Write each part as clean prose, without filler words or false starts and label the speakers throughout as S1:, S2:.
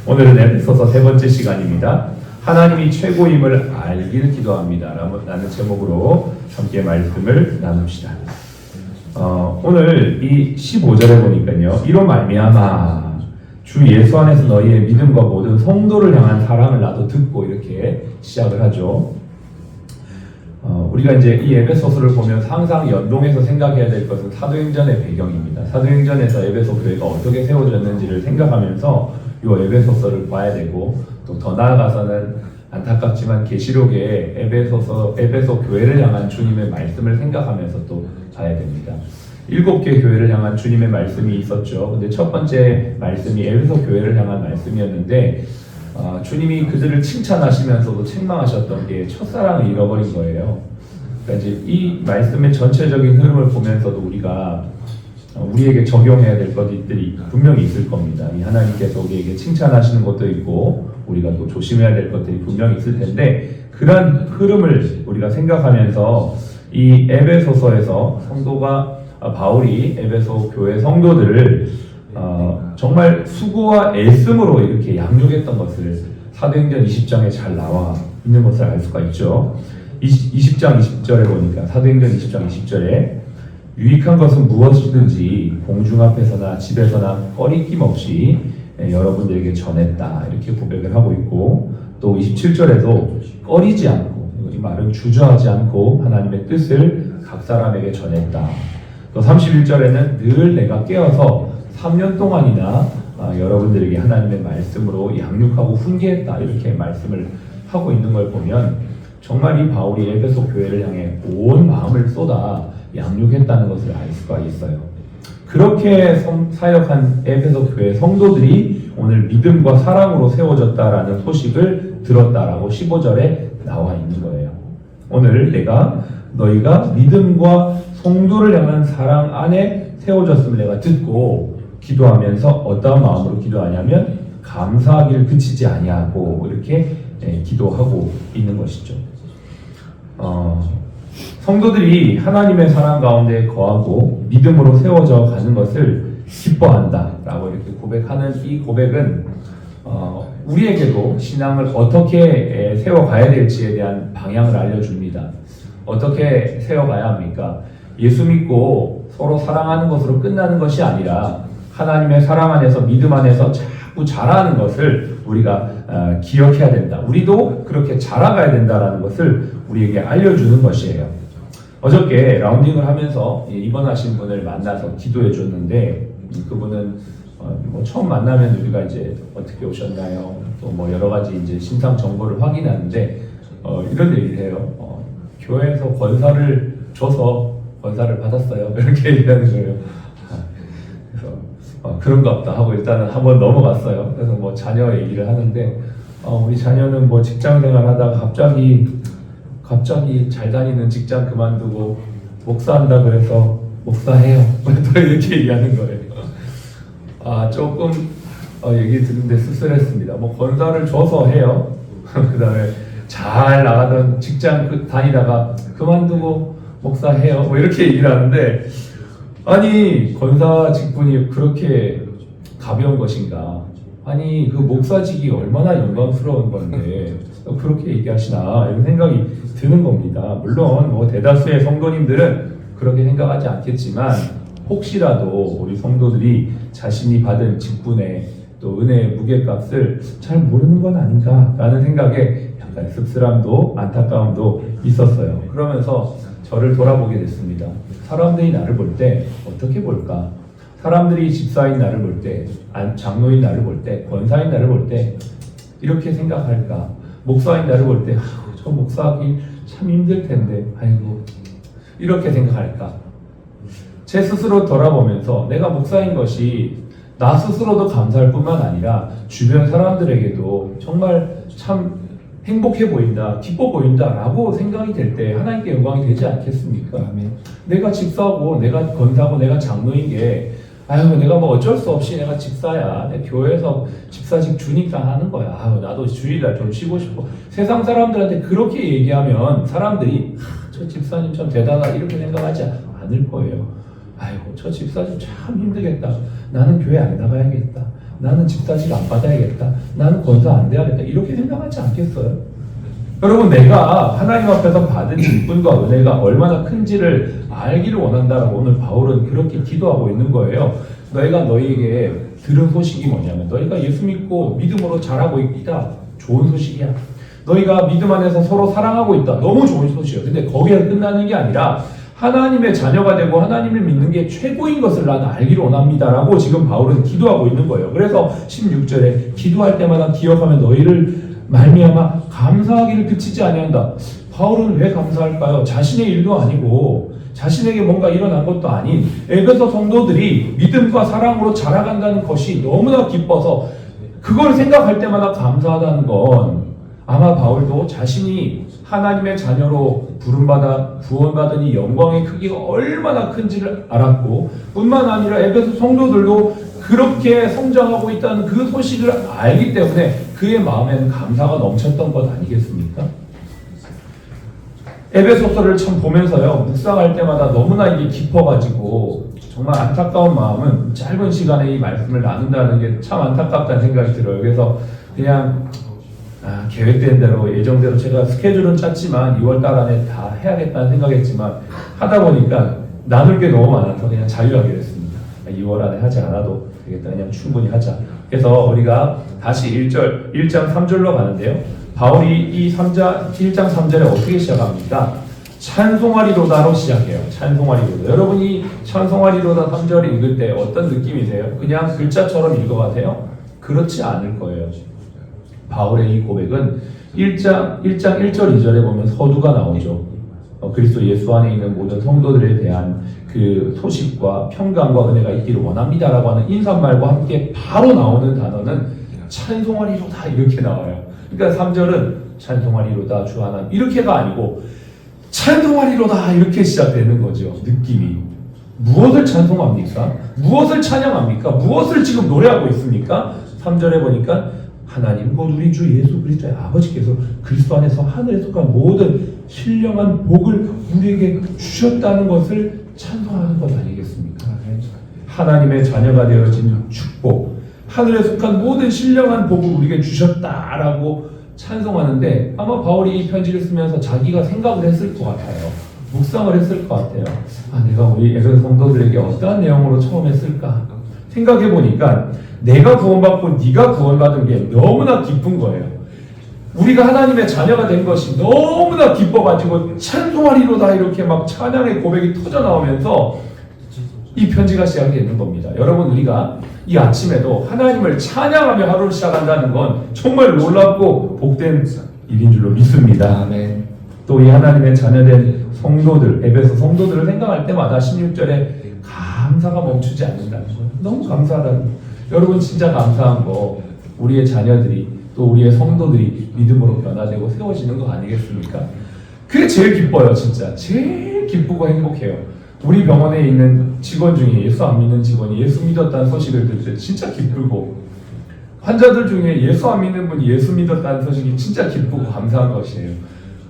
S1: 오늘은 에베소서 세 번째 시간입니다. 하나님이 최고임을 알기를 기도합니다. 라는 제목으로 함께 말씀을 나눕시다. 오늘 이 15절에 보니까요. 이로 말미암아 주 예수 안에서 너희의 믿음과 모든 성도를 향한 사랑을 나도 듣고 이렇게 시작을 하죠. 우리가 이제 이 에베소서를 보면 항상 연동해서 생각해야 될 것은 사도행전의 배경입니다. 사도행전에서 에베소 교회가 어떻게 세워졌는지를 생각하면서 이 에베소서를 봐야 되고, 또 더 나아가서는 안타깝지만 계시록에 에베소 교회를 향한 주님의 말씀을 생각하면서 또 봐야 됩니다. 7개 교회를 향한 주님의 말씀이 있었죠. 근데 첫 번째 말씀이 에베소 교회를 향한 말씀이었는데, 주님이 그들을 칭찬하시면서도 책망하셨던 게 첫사랑을 잃어버린 거예요. 그러니까 이제 이 말씀의 전체적인 흐름을 보면서도 우리가 우리에게 적용해야 될 것들이 분명히 있을 겁니다. 이 하나님께서 우리에게 칭찬하시는 것도 있고 우리가 또 조심해야 될 것들이 분명히 있을 텐데, 그런 흐름을 우리가 생각하면서 이 에베소서에서 바울이 에베소 교회 성도들을 정말 수고와 애씀으로 이렇게 양육했던 것을 사도행전 20장에 잘 나와 있는 것을 알 수가 있죠. 20장 20절에 보니까 사도행전 20장 20절에 유익한 것은 무엇이든지 공중 앞에서나 집에서나 꺼리낌 없이 여러분들에게 전했다, 이렇게 고백을 하고 있고, 또 27절에도 꺼리지 않고, 이 말은 주저하지 않고 하나님의 뜻을 각 사람에게 전했다. 또 31절에는 늘 내가 깨어서 3년 동안이나 여러분들에게 하나님의 말씀으로 양육하고 훈계했다, 이렇게 말씀을 하고 있는 걸 보면 정말 이 바울이 에베소 교회를 향해 온 마음을 쏟아 양육했다는 것을 알 수가 있어요. 그렇게 사역한 에베소 교회 성도들이 오늘 믿음과 사랑으로 세워졌다라는 소식을 들었다라고 15절에 나와 있는 거예요. 오늘 너희가 믿음과 성도를 향한 사랑 안에 세워졌음을 내가 듣고 기도하면서 어떠한 마음으로 기도하냐면 감사하기를 그치지 아니하고 이렇게 기도하고 있는 것이죠. 성도들이 하나님의 사랑 가운데 거하고 믿음으로 세워져 가는 것을 기뻐한다라고 이렇게 고백하는 이 고백은 우리에게도 신앙을 어떻게 세워가야 될지에 대한 방향을 알려줍니다. 어떻게 세워가야 합니까? 예수 믿고 서로 사랑하는 것으로 끝나는 것이 아니라 하나님의 사랑 안에서 믿음 안에서 자꾸 자라는 것을 우리가 기억해야 된다. 우리도 그렇게 자라가야 된다라는 것을 우리에게 알려주는 것이에요. 어저께 라운딩을 하면서 입원하신 분을 만나서 기도해 줬는데, 그분은 처음 만나면 우리가 이제 어떻게 오셨나요? 또 여러 가지 이제 심상 정보를 확인하는데 이런 얘기를 해요. 교회에서 권사를 줘서 권사를 받았어요. 이렇게 얘기하는 거예요. 그래서 그런가 보다 하고 일단은 한번 넘어갔어요. 그래서 자녀 얘기를 하는데 우리 자녀는 직장 생활하다가 갑자기 잘 다니는 직장 그만두고 목사한다 그래서 목사해요. 또 이렇게 얘기하는 거예요. 조금 얘기 듣는데 씁쓸했습니다. 권사를 줘서 해요. 그 다음에 잘 나가던 직장 다니다가 그만두고 목사해요. 이렇게 얘기를 하는데, 아니 권사 직분이 그렇게 가벼운 것인가? 아니 그 목사직이 얼마나 영광스러운 건데 그렇게 얘기하시나, 이런 생각이 드는 겁니다. 물론 대다수의 성도님들은 그렇게 생각하지 않겠지만, 혹시라도 우리 성도들이 자신이 받은 직분의 또 은혜의 무게값을 잘 모르는 건 아닌가라는 생각에 약간 씁쓸함도 안타까움도 있었어요. 그러면서 저를 돌아보게 됐습니다. 사람들이 나를 볼 때 어떻게 볼까? 사람들이 집사인 나를 볼 때, 장로인 나를 볼 때, 권사인 나를 볼 때 이렇게 생각할까? 목사인 나를 볼 때 저 목사하기 참 힘들 텐데 아이고 이렇게 생각할까? 제 스스로 돌아보면서 내가 목사인 것이 나 스스로도 감사할 뿐만 아니라 주변 사람들에게도 정말 참 행복해 보인다, 기뻐 보인다라고 생각이 될 때 하나님께 영광이 되지 않겠습니까? 내가 집사고 내가 권사고 내가 장로인 게 내가 어쩔 수 없이 내가 집사야. 내 교회에서 집사직 주니까 하는 거야. 나도 주일날 좀 쉬고 싶어. 세상 사람들한테 그렇게 얘기하면 사람들이 저 집사님 참 대단하다 이렇게 생각하지 않을 거예요. 저 집사님 참 힘들겠다. 나는 교회 안 나가야겠다. 나는 집사실 안 받아야겠다. 나는 권사 안 돼야겠다. 이렇게 생각하지 않겠어요? 여러분, 내가 하나님 앞에서 받은 기쁨과 은혜가 얼마나 큰지를 알기를 원한다라고 오늘 바울은 그렇게 기도하고 있는 거예요. 너희가 너희에게 들은 소식이 뭐냐면 너희가 예수 믿고 믿음으로 자라고 있다. 좋은 소식이야. 너희가 믿음 안에서 서로 사랑하고 있다. 너무 좋은 소식이에요. 근데 거기에 끝나는 게 아니라 하나님의 자녀가 되고 하나님을 믿는 게 최고인 것을 나는 알기를 원합니다라고 지금 바울은 기도하고 있는 거예요. 그래서 16절에 기도할 때마다 기억하면 너희를 말미암아 감사하기를 그치지 아니한다. 바울은 왜 감사할까요? 자신의 일도 아니고 자신에게 뭔가 일어난 것도 아닌 에베소 성도들이 믿음과 사랑으로 자라간다는 것이 너무나 기뻐서 그걸 생각할 때마다 감사하다는 건 아마 바울도 자신이 하나님의 자녀로 부름받아 구원받은 이 영광의 크기가 얼마나 큰지를 알았고 뿐만 아니라 에베소 성도들도 그렇게 성장하고 있다는 그 소식을 알기 때문에 그의 마음에는 감사가 넘쳤던 것 아니겠습니까? 에베소서를 참 보면서요, 묵상할 때마다 너무나 이게 깊어가지고 정말 안타까운 마음은 짧은 시간에 이 말씀을 나눈다는 게 참 안타깝다는 생각이 들어요. 그래서 그냥 계획된 대로 예정대로 제가 스케줄은 짰지만 2월달 안에 다 해야겠다는 생각했지만 하다 보니까 나눌 게 너무 많아서 그냥 자유하게 됐습니다. 2월 안에 하지 않아도 되겠다. 그냥 충분히 하자. 그래서 우리가 다시 1장 3절로 가는데요. 바울이 이 1장 3절에 어떻게 시작합니까? 찬송하리로다로 시작해요. 찬송하리로다. 여러분이 찬송하리로다 3절을 읽을 때 어떤 느낌이세요? 그냥 글자처럼 읽어가세요? 그렇지 않을 거예요. 바울의 이 고백은 1장 1절 2절에 보면 서두가 나오죠. 그리스도 예수 안에 있는 모든 성도들에 대한 그 소식과 평강과 은혜가 있기를 원합니다라고 하는 인사말과 함께 바로 나오는 단어는 찬송하리로다 이렇게 나와요. 그러니까 3절은 찬송하리로다 주 하나님 이렇게가 아니고 찬송하리로다 이렇게 시작되는 거죠. 느낌이. 무엇을 찬송합니까? 무엇을 찬양합니까? 무엇을 지금 노래하고 있습니까? 3절에 보니까 하나님 곧 우리 주 예수 그리스도의 아버지께서 그리스도 안에서 하늘에 속한 모든 신령한 복을 우리에게 주셨다는 것을 찬송하는 것 아니겠습니까? 하나님의 자녀가 되어진 축복, 하늘에 속한 모든 신령한 복을 우리에게 주셨다라고 찬송하는데 아마 바울이 이 편지를 쓰면서 자기가 생각을 했을 것 같아요. 묵상을 했을 것 같아요. 내가 우리 에베소 성도들에게 어떠한 내용으로 처음 했을까? 생각해 보니까 내가 구원받고 네가 구원받은 게 너무나 기쁜 거예요. 우리가 하나님의 자녀가 된 것이 너무나 기뻐가지고 찬송하리로다 이렇게 막 찬양의 고백이 터져 나오면서 이 편지가 시작되는 겁니다. 여러분, 우리가 이 아침에도 하나님을 찬양하며 하루를 시작한다는 건 정말 놀랍고 복된 일인 줄로 믿습니다. 아멘. 또 이 하나님의 자녀된 성도들, 에베소 성도들을 생각할 때마다 16절에 감사가 멈추지 않는다는 거. 너무 감사하다는 거. 여러분, 진짜 감사한 거 우리의 자녀들이 또 우리의 성도들이 믿음으로 변화되고 세워지는 거 아니겠습니까? 그게 제일 기뻐요. 진짜 제일 기쁘고 행복해요. 우리 병원에 있는 직원 중에 예수 안 믿는 직원이 예수 믿었다는 소식을 들을 때 진짜 기쁘고, 환자들 중에 예수 안 믿는 분이 예수 믿었다는 소식이 진짜 기쁘고 감사한 것이에요.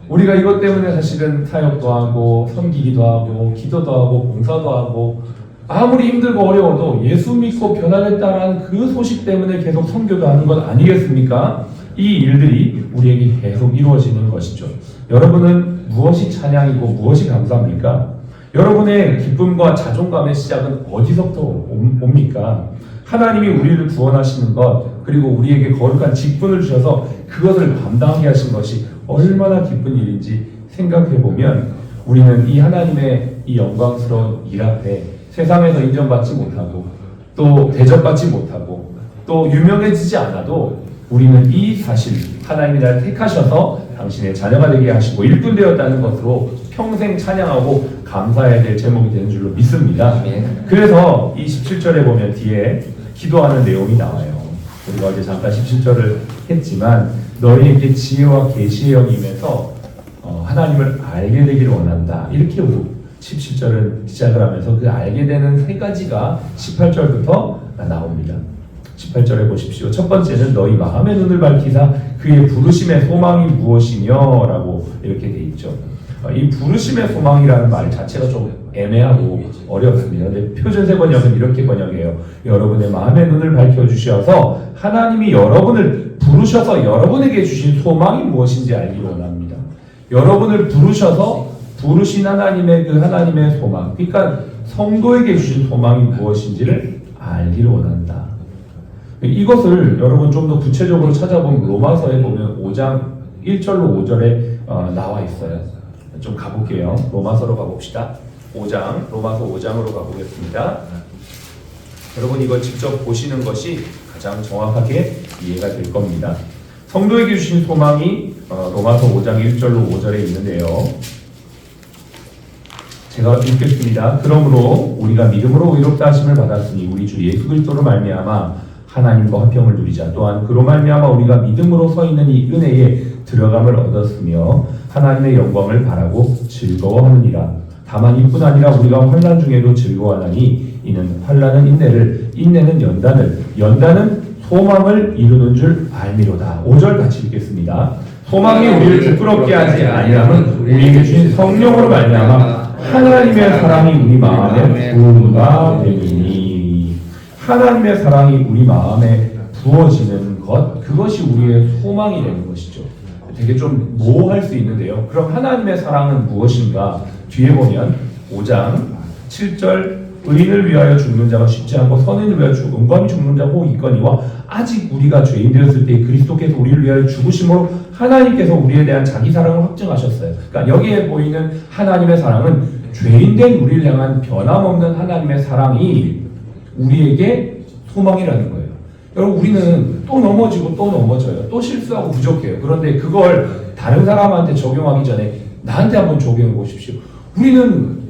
S1: 우리가 이것 때문에 사실은 사역도 하고 섬기기도 하고 기도도 하고 봉사도 하고 아무리 힘들고 어려워도 예수 믿고 변화됐다는 그 소식 때문에 계속 선교도 하는 것 아니겠습니까? 이 일들이 우리에게 계속 이루어지는 것이죠. 여러분은 무엇이 찬양이고 무엇이 감사합니까? 여러분의 기쁨과 자존감의 시작은 어디서부터 옵니까? 하나님이 우리를 구원하시는 것, 그리고 우리에게 거룩한 직분을 주셔서 그것을 감당하게 하신 것이 얼마나 기쁜 일인지 생각해보면 우리는 이 하나님의 이 영광스러운 일 앞에 세상에서 인정받지 못하고 또 대접받지 못하고 또 유명해지지 않아도 우리는 이 사실, 하나님이 나를 택하셔서 당신의 자녀가 되게 하시고 일꾼 되었다는 것으로 평생 찬양하고 감사해야 될 제목이 되는 줄로 믿습니다. 그래서 이 17절에 보면 뒤에 기도하는 내용이 나와요. 우리가 어제 잠깐 17절을 했지만 너희에게 지혜와 계시의 영이 임해서 하나님을 알게 되기를 원한다. 이렇게 17절을 시작을 하면서 그 알게 되는 세 가지가 18절부터 나옵니다. 18절에 보십시오. 첫 번째는 너희 마음의 눈을 밝히사 그의 부르심의 소망이 무엇이며 라고 이렇게 돼 있죠. 이 부르심의 소망이라는 말 자체가 좀 애매하고 어렵습니다. 근데 표준세 번역은 이렇게 번역해요. 여러분의 마음의 눈을 밝혀주셔서 하나님이 여러분을 부르셔서 여러분에게 주신 소망이 무엇인지 알기를 원합니다. 여러분을 부르셔서 부르신 하나님의 그 하나님의 소망, 그러니까 성도에게 주신 소망이 무엇인지를 알기를 원한다. 이것을 여러분 좀 더 구체적으로 찾아보면 로마서에 보면 5장 1절로 5절에 나와 있어요. 좀 가볼게요. 로마서로 가봅시다. 5장, 로마서 5장으로 가보겠습니다. 여러분 이걸 직접 보시는 것이 가장 정확하게 이해가 될 겁니다. 성도에게 주신 소망이 로마서 5장 1절로 5절에 있는데요. 제가 읽겠습니다. 그러므로 우리가 믿음으로 의롭다 하심을 받았으니 우리 주 예수 그리스도로 말미암아 하나님과 화평을 누리자. 또한 그로 말미암아 우리가 믿음으로 서 있는 이 은혜에 들어감을 얻었으며 하나님의 영광을 바라고 즐거워하느니라. 다만 이뿐 아니라 우리가 환난 중에도 즐거워하나니 이는 환난은 인내를, 인내는 연단은 소망을 이루는 줄 알미로다. 5절 같이 읽겠습니다. 소망이 우리를 부끄럽게 하지 아니하면 우리에게 주신 성령으로 말미암아 하나님의 사랑이 우리 마음에 부어가 되니. 하나님의 사랑이 우리 마음에 부어지는 것, 그것이 우리의 소망이 되는 것이죠. 되게 좀 모호할 수 있는데요. 그럼 하나님의 사랑은 무엇인가? 뒤에 보면 5장 7절 의인을 위하여 죽는 자가 쉽지 않고 선인을 위하여 은감히 죽는 자가 혹 있거니와 아직 우리가 죄인 되었을 때 그리스도께서 우리를 위하여 죽으심으로 하나님께서 우리에 대한 자기 사랑을 확증하셨어요. 그러니까 여기에 보이는 하나님의 사랑은 죄인된 우리를 향한 변함없는 하나님의 사랑이 우리에게 소망이라는 거예요. 여러분 우리는 또 넘어지고 또 넘어져요. 또 실수하고 부족해요. 그런데 그걸 다른 사람한테 적용하기 전에 나한테 한번 적용해 보십시오. 우리는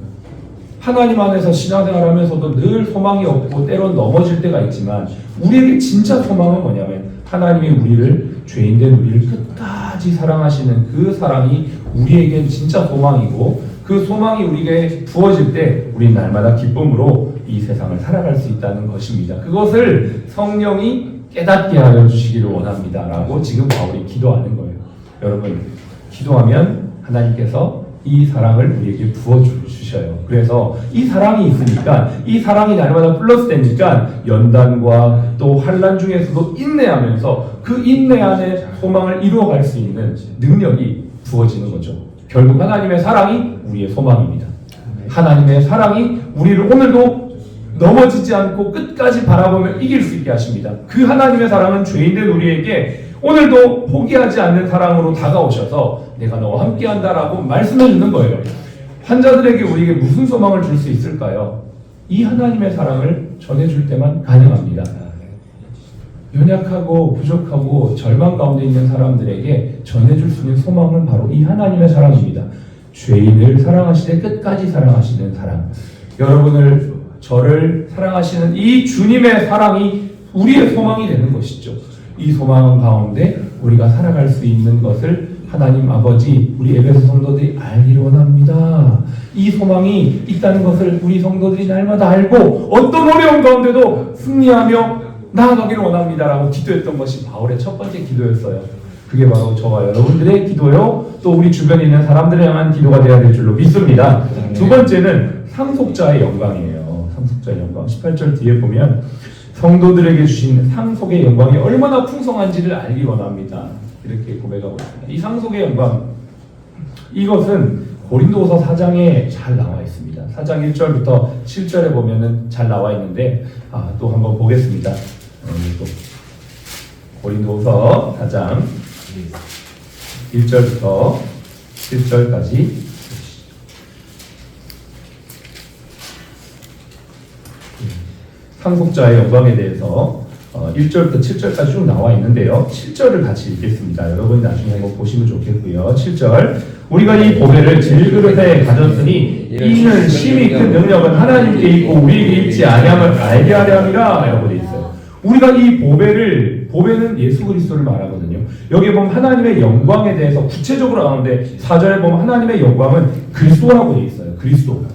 S1: 하나님 안에서 신앙생활 하면서도 늘 소망이 없고 때론 넘어질 때가 있지만 우리에게 진짜 소망은 뭐냐면 하나님이 우리를 죄인된 우리를 끝까지 사랑하시는 그 사랑이 우리에겐 진짜 소망이고 그 소망이 우리에게 부어질 때 우리는 날마다 기쁨으로 이 세상을 살아갈 수 있다는 것입니다. 그것을 성령이 깨닫게 하여 주시기를 원합니다. 라고 지금 바울이 기도하는 거예요. 여러분 기도하면 하나님께서 이 사랑을 우리에게 부어주셔요. 그래서 이 사랑이 있으니까 이 사랑이 날마다 플러스 되니까 연단과 또 환난 중에서도 인내하면서 그 인내 안에 소망을 이루어갈 수 있는 능력이 부어지는 거죠. 결국 하나님의 사랑이 우리의 소망입니다. 하나님의 사랑이 우리를 오늘도 넘어지지 않고 끝까지 바라보며 이길 수 있게 하십니다. 그 하나님의 사랑은 죄인된 우리에게 오늘도 포기하지 않는 사랑으로 다가오셔서 내가 너와 함께한다라고 말씀해 주는 거예요. 환자들에게 우리에게 무슨 소망을 줄 수 있을까요? 이 하나님의 사랑을 전해줄 때만 가능합니다. 연약하고 부족하고 절망 가운데 있는 사람들에게 전해줄 수 있는 소망은 바로 이 하나님의 사랑입니다. 죄인을 사랑하시되 끝까지 사랑하시는 사랑. 여러분을 저를 사랑하시는 이 주님의 사랑이 우리의 소망이 되는 것이죠. 이 소망 가운데 우리가 살아갈 수 있는 것을 하나님 아버지 우리 에베소 성도들이 알기를 원합니다. 이 소망이 있다는 것을 우리 성도들이 날마다 알고 어떤 어려움 가운데도 승리하며 나아가기를 원합니다라고 기도했던 것이 바울의 첫 번째 기도였어요. 그게 바로 저와 여러분들의 기도요, 또 우리 주변에 있는 사람들을 향한 기도가 되어야 될 줄로 믿습니다. 두 번째는 상속자의 영광이에요. 상속자의 영광. 18절 뒤에 보면 성도들에게 주신 상속의 영광이 얼마나 풍성한지를 알기 원합니다. 이렇게 고백하고 있습니다. 이 상속의 영광, 이것은 고린도후서 4장에 잘 나와 있습니다. 4장 1절부터 7절에 보면은 잘 나와 있는데 또 한번 보겠습니다. 또 고린도후서 4장 1절부터 7절까지 상속자의 영광에 대해서 1절부터 7절까지 쭉 나와 있는데요. 7절을 같이 읽겠습니다. 여러분 나중에 한번 보시면 좋겠고요. 7절 우리가 이 보배를 질그릇에 가졌으니 이는 심히 큰 능력은 하나님께 있고 우리에게 있지 아니함을 알게 하려 함이라 라고 되어 있어요. 우리가 이 보배는 예수 그리스도를 말하거든요. 여기 보면 하나님의 영광에 대해서 구체적으로 나오는데 4절에 보면 하나님의 영광은 그리스도라고 되어 있어요. 그리스도.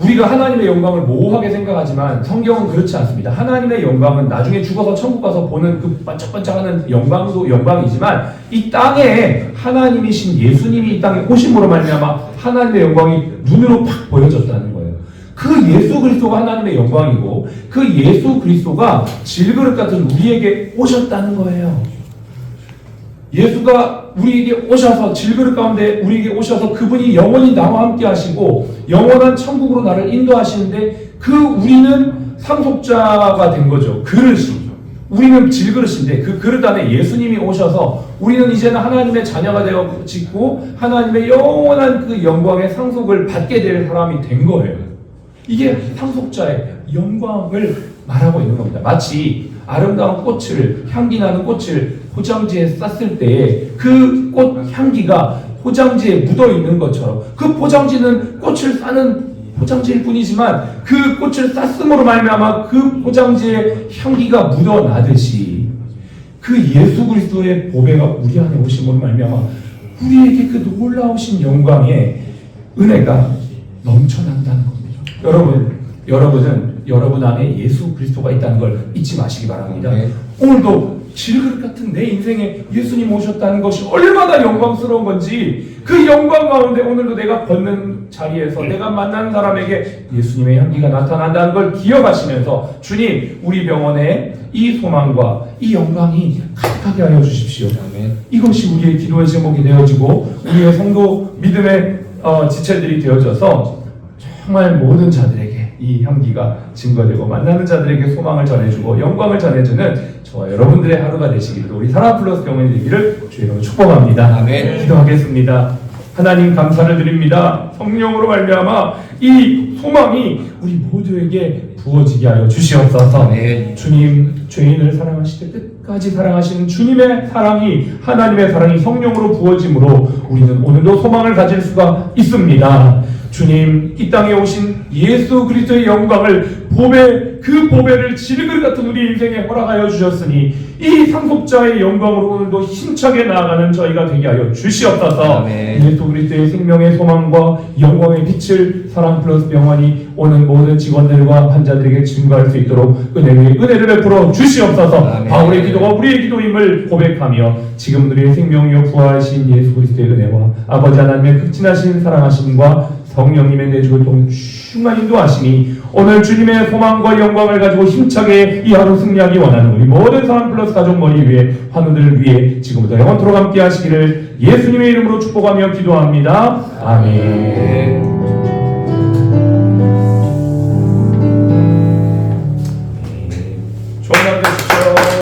S1: 우리가 하나님의 영광을 모호하게 생각하지만 성경은 그렇지 않습니다. 하나님의 영광은 나중에 죽어서 천국 가서 보는 그 반짝반짝하는 영광도 영광이지만 이 땅에 하나님이신 예수님이 이 땅에 오심으로 말미암아 하나님의 영광이 눈으로 팍 보여졌다는 거예요. 그 예수 그리스도가 하나님의 영광이고 그 예수 그리스도가 질그릇 같은 우리에게 오셨다는 거예요. 예수가 우리에게 오셔서 질그릇 가운데 우리에게 오셔서 그분이 영원히 나와 함께 하시고 영원한 천국으로 나를 인도하시는데 그 우리는 상속자가 된 거죠. 그릇이. 우리는 질그릇인데 그 그릇 안에 예수님이 오셔서 우리는 이제는 하나님의 자녀가 되어지고 하나님의 영원한 그 영광의 상속을 받게 될 사람이 된 거예요. 이게 상속자의 영광을 말하고 있는 겁니다. 마치 아름다운 꽃을, 향기 나는 꽃을 포장지에 쌌을 때 그 꽃 향기가 포장지에 묻어 있는 것처럼 그 포장지는 꽃을 싸는 포장지일 뿐이지만 그 꽃을 쌌음으로 말미암아 그 포장지에 향기가 묻어나듯이 그 예수 그리스도의 보배가 우리 안에 오심으로 말미암아 우리에게 그 놀라우신 영광의 은혜가 넘쳐난다는 겁니다. 여러분은 여러분 안에 예수 그리스도가 있다는 걸 잊지 마시기 바랍니다.
S2: 네.
S1: 오늘도 질그릇 같은 내 인생에 예수님 오셨다는 것이 얼마나 영광스러운 건지 그 영광 가운데 오늘도 내가 걷는 자리에서 내가 만나는 사람에게 예수님의 향기가 나타난다는 걸 기억하시면서 주님 우리 병원에 이 소망과 이 영광이 가득하게 하여 주십시오.
S2: 아멘.
S1: 이것이 우리의 기도의 제목이 되어지고 우리의 성도 믿음의 지체들이 되어져서 정말 모든 자들에게 이 향기가 증거되고 만나는 자들에게 소망을 전해주고 영광을 전해주는 저와 여러분들의 하루가 되시기를 우리 사랑플러스 병원이 되기를 주의 이름으로 축복합니다.
S2: 아멘.
S1: 기도하겠습니다. 하나님 감사를 드립니다. 성령으로 말미암아 이 소망이 우리 모두에게 부어지게 하여 주시옵소서.
S2: 아멘.
S1: 주님 죄인을 사랑하실 때 끝까지 사랑하시는 주님의 사랑이 하나님의 사랑이 성령으로 부어짐으로 우리는 오늘도 소망을 가질 수가 있습니다. 주님 이 땅에 오신 예수 그리스도의 영광을 그 보배를 질그릇 같은 우리 인생에 허락하여 주셨으니 이 상속자의 영광으로 오늘도 힘차게 나아가는 저희가 되게 하여 주시옵소서.
S2: 아멘.
S1: 예수 그리스도의 생명의 소망과 영광의 빛을 사랑플러스 병원이 오는 모든 직원들과 환자들에게 증거할 수 있도록 은혜 위에 은혜를 베풀어 주시옵소서.
S2: 아멘.
S1: 바울의 기도가 우리의 기도임을 고백하며 지금 우리의 생명이요 부활하신 예수 그리스도의 은혜와 아버지 하나님의 극진하신 사랑하심과 성령님의 내주를 통해 충만 인도하심이 오늘 주님의 소망과 영광을 가지고 힘차게 이 하루 승리하기 원하는 우리 모든 사랑플러스 가족 머리 위에 환우들을 위해 지금부터 영원토록 함께 하시기를 예수님의 이름으로 축복하며 기도합니다. 아멘.